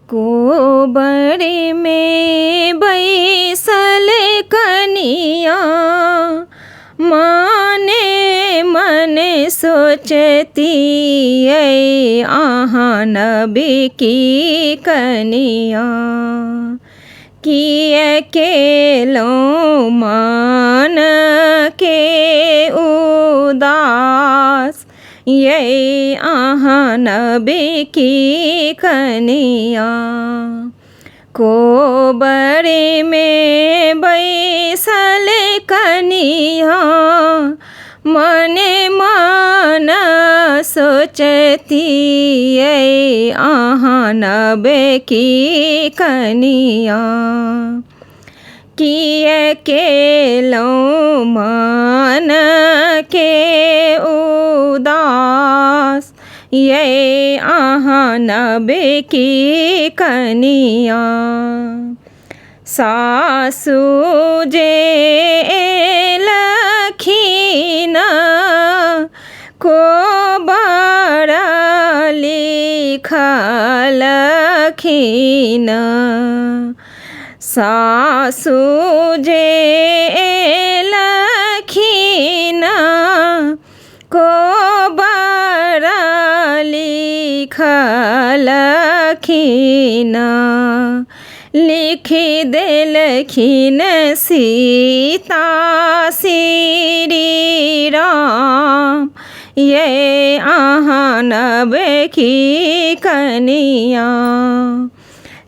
कोबरे में बैसल कनिया मने मने सोचती आहाँ नबी की कनिया कि अकेलो मन के उदास ये आहाँ नबी की कनिया कोबरे में बैसल कनिया मने मन सोचती आहाँ नबी की कनिया कि अकेलो मन के उदास ये आहाँ नबी की कनिया सासु जे लखीन को बड़ा लिखलखीन सासु जे लखीन को बड़ा लिखलखीन लिखी देलखिन सीता श्री राम ये आहाँ नबी की कनिया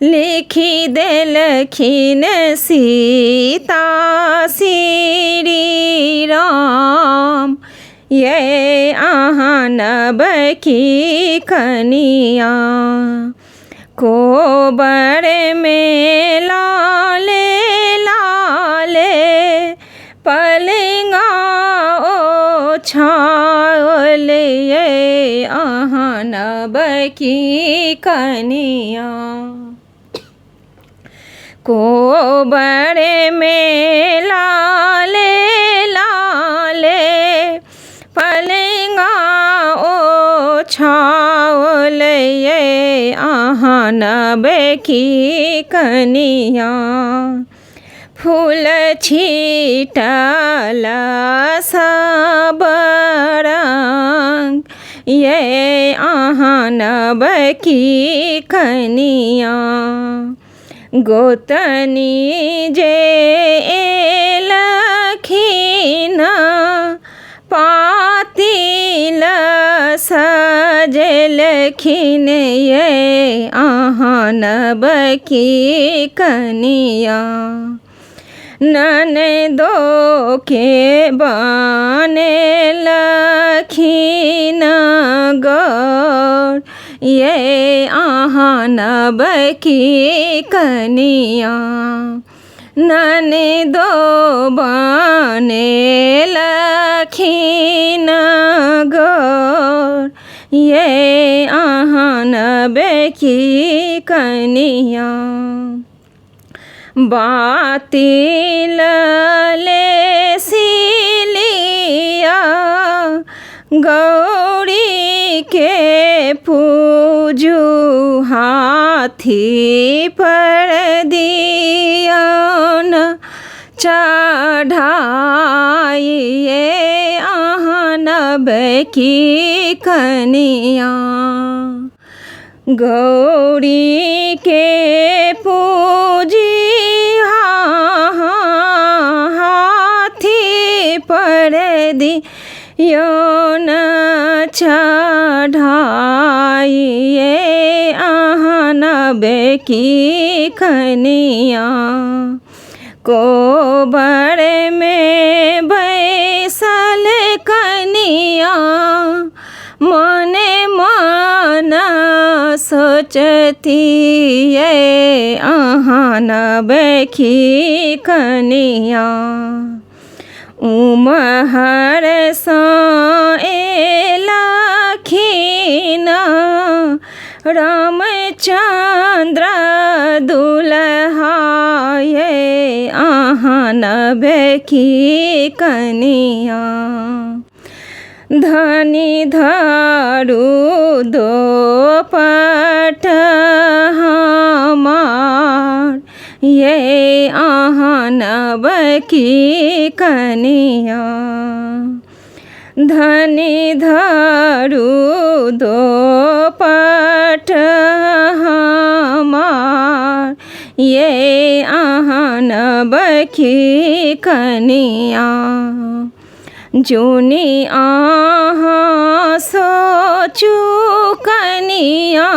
लिखी देलखिन सीता श्री राम ये आहाँ नबी की कनिया कोबर में लाले लाले पलंगा ओछाओल ये आहाँ नबी की कनिया कोबर में लाले लाले पलंगा ओछाओल ये आहाँ नबी की कनिया फूल छीटल सब रंग ये आहाँ नबी की कनिया गोतनी जे लखीन पातिल सजलखिन ये आहाँ नबी की कनिया ननदो के बने लखीन गौर ये आहाँ नबी की कनिया ननदो बने लखीन गौर ये आहाँ नबी की कनिया बातिल ले सिलिया गौरी के पूजू हाथी पर दिया न चढ़ाइए आहाँ नबी की कनिया गौरी के पूजी हाथी पर दिया न चढ़ाइए आहाँ नबी की कनिया कोबर में बैसल कनिया मने मन सोचती ये आहाँ नबी की कनिया उमहर लखीन रामचंद्र दुल्हा ये आहाँ नबी की कनिया धनी धारू दो पट नब की कनिया। धनी धरू दो पट हमार, ये नब की कनिया। जुनी सोचू कनिया,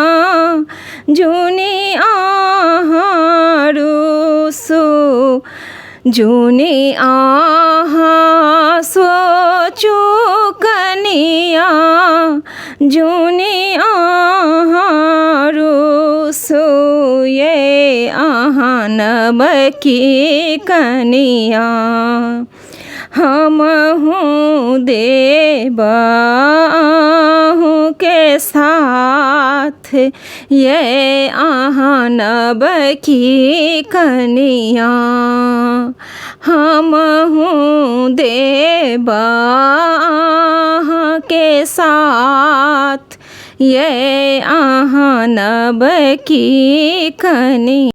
जुनी रुसु, जुनी सोचू कनिया, जुनी रुसु, ये नब की कनिया। हमहूँ देबहूँ के साथ, ये नब की कनिया। हमहूँ देबहूँ के साथ, ये नब की कनिया।